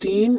3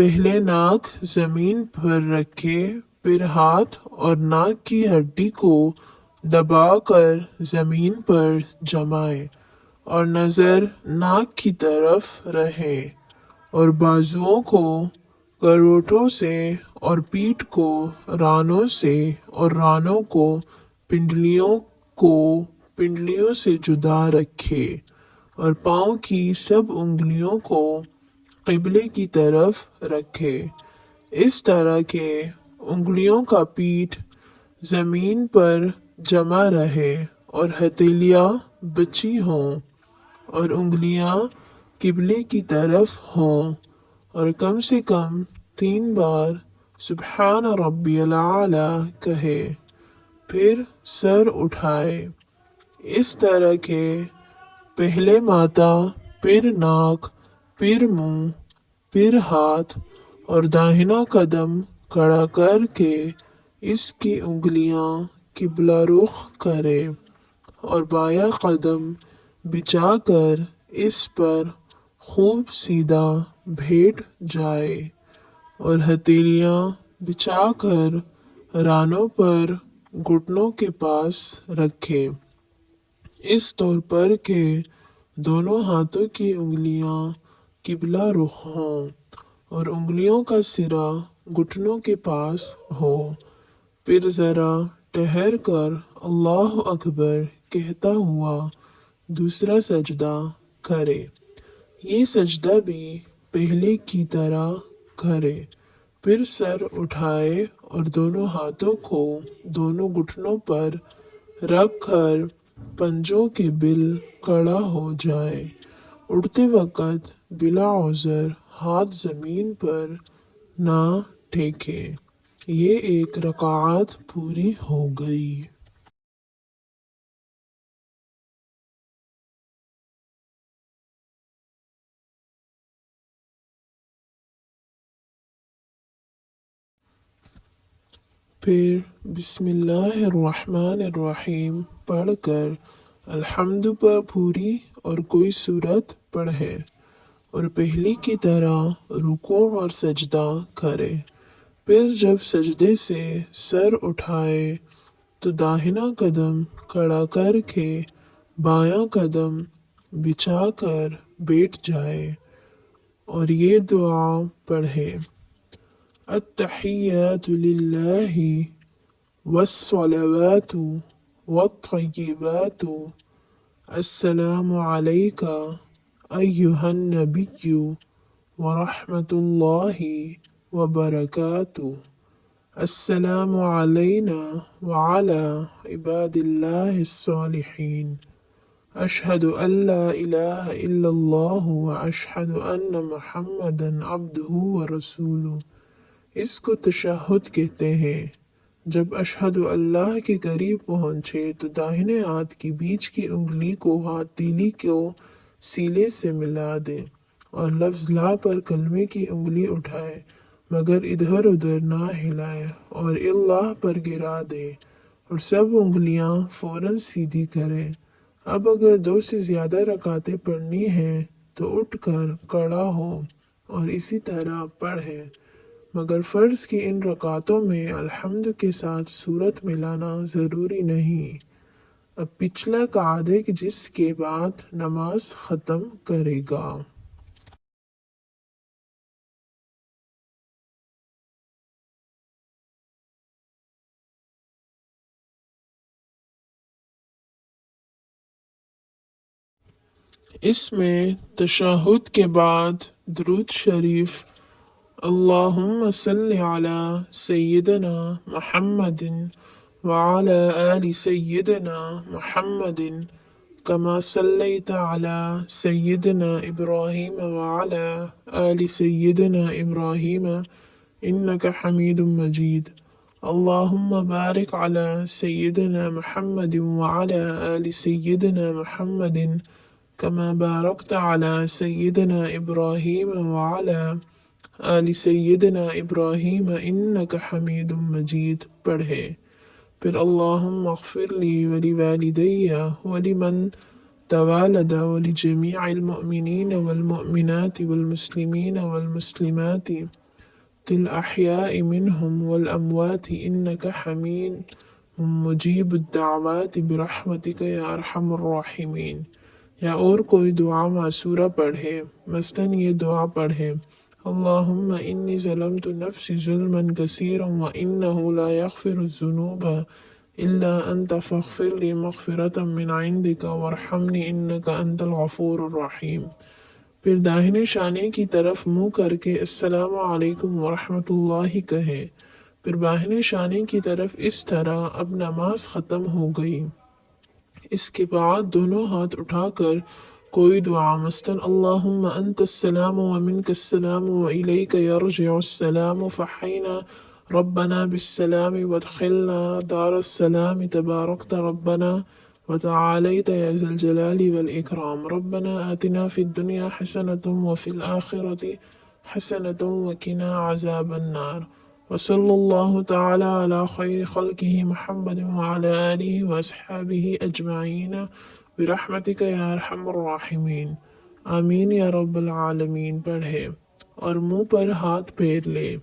پہلے ناک زمین پر رکھے، پھر ہاتھ اور ناک کی ہڈی کو دبا کر زمین پر جمائے اور نظر ناک کی طرف رہے، اور بازوؤں کو کروٹوں سے اور پیٹھ کو رانوں سے اور رانوں کو پنڈلیوں سے جدا رکھے، اور پاؤں کی سب انگلیوں کو قبلے کی طرف رکھے، اس طرح کہ انگلیوں کا پیٹھ زمین پر جمع رہے اور ہتھیلیاں بچی ہوں اور انگلیاں قبلے کی طرف ہوں، اور کم سے کم 3 بار سبحان ربی الاعلی کہے، پھر سر اٹھائے، اس طرح کہ پہلے ماتھا، پھر ناک، پھر منہ، پھر ہاتھ، اور داہنا قدم کھڑا کر کے اس کی انگلیاں قبلہ رخ کرے، اور بایاں قدم بچھا کر اس پر خوب سیدھا بیٹھ جائے، اور ہتھیلیاں بچھا کر رانوں پر گھٹنوں کے پاس رکھے، اس طور پر کہ دونوں ہاتھوں کی انگلیاں قبلہ رخ ہوں اور انگلیوں کا سرا گھٹنوں کے پاس ہو، پھر ذرا ٹھہر کر اللہ اکبر کہتا ہوا دوسرا سجدہ کرے، یہ سجدہ بھی پہلے کی طرح کرے، پھر سر اٹھائے اور دونوں ہاتھوں کو دونوں گھٹنوں پر رکھ کر پنجوں کے بل کھڑا ہو جائے، اٹھتے وقت بلا عذر ہاتھ زمین پر نہ ٹھیکے، یہ ایک رکعت پوری ہو گئی۔ پھر بسم اللہ الرحمن الرحیم پڑھ کر الحمد پر پوری اور کوئی سورت پڑھے، اور پہلی کی طرح رکوع اور سجدہ کرے، پھر جب سجدے سے سر اٹھائے تو داہنا قدم کھڑا کر کے بایاں قدم بچھا کر بیٹھ جائے، اور یہ دعا پڑھے، التحیات للہ والصلوات والطیبات، السلام علیک ایہا النبی ورحمۃ اللہ وبرکاتہ، السلام علینا وعلی عباد اللہ الصالحین، اشہد ان لا الہ الا اللہ واشہد ان محمدا عبدہ ورسولہ۔ اس کو تشہد کہتے ہیں۔ جب اشہد اللہ کے قریب پہنچے تو داہنے ہاتھ کی بیچ کی انگلی کو ہتھیلی کو سینے سے ملا دے اور لفظ لا پر کلمے کی انگلی اٹھائے مگر ادھر ادھر نہ ہلائے اور اللہ پر گرا دے اور سب انگلیاں فوراً سیدھی کرے۔ اب اگر 2 سے زیادہ رکعتیں پڑھنی ہیں تو اٹھ کر کھڑا ہو اور اسی طرح پڑھے، مگر فرض کی ان رکعتوں میں الحمد کے ساتھ سورت ملانا ضروری نہیں۔ اب پچھلا قاعدے جس کے بعد نماز ختم کرے گا۔ اس میں تشہد کے بعد درود شریف اللہم صل علی سیدنا محمد وعلی آل سیدنا محمد کما صلیت علی سیدنا ابراہیم وعلی آل سیدنا ابراہیم انک حمید مجید، اللہم بارک علی سیدنا محمد وعلی آل سیدنا محمد کما بارکت علی سیدنا ابراہیم وعلی آل سیدنا ابراہیم انک حمید مجید پڑھے، پھر اللہم اغفر لی ولوالدی ولمن توالد ولجمیع المؤمنین والمؤمنات والمسلمین والمسلمات الأحياء منهم والأموات إنك حميد مجيب الدعوات برحمتك يا أرحم الراحمين. یا اور کوئی دعا معصورہ پڑھے، مثلاً یہ دعا پڑھے: اللہم انی ظلمت نفسی ظلما کثیرا وانہ لا یغفر الذنوب الا انت فاغفر لی مغفرۃ من عندک وارحمنی انک انت الغفور الرحیم۔ پھر داہنے شانے کی طرف منہ کر کے السلام علیکم ورحمۃ اللہ کہے، پھر بائیں شانے کی طرف اس طرح اب نماز ختم ہو گئی۔ اس کے بعد دونوں ہاتھ اٹھا کر کوئی دعا مثلاً اللہم انت السلام ومنک السلام والیک یرجع السلام فحینا ربنا بالسلام وادخلنا دار السلام تبارکت ربنا وتعالیت یا ذا الجلال والاکرام ربنا آتنا فی الدنیا حسنۃ وفی الآخرۃ حسنۃ وقنا عذاب النار وصلی اللہ تعالی علی خیر خلقہ محمد وعلی آلہ واصحابہ اجمعین برحمتک یا ارحم الراحمین آمین یا رب العالمین پڑھے اور منہ پر ہاتھ پھیر لے۔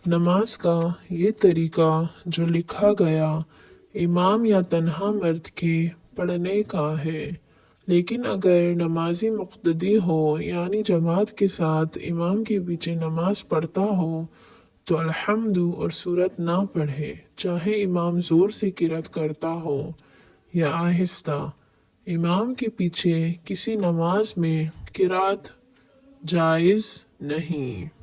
نماز کا یہ طریقہ جو لکھا گیا امام یا تنہا مرد کے پڑھنے کا ہے، لیکن اگر نمازی مقتدی ہو یعنی جماعت کے ساتھ امام کے پیچھے نماز پڑھتا ہو تو الحمد اور سورت نہ پڑھے، چاہے امام زور سے قرأت کرتا ہو یا آہستہ۔ امام کے پیچھے کسی نماز میں قرأت جائز نہیں۔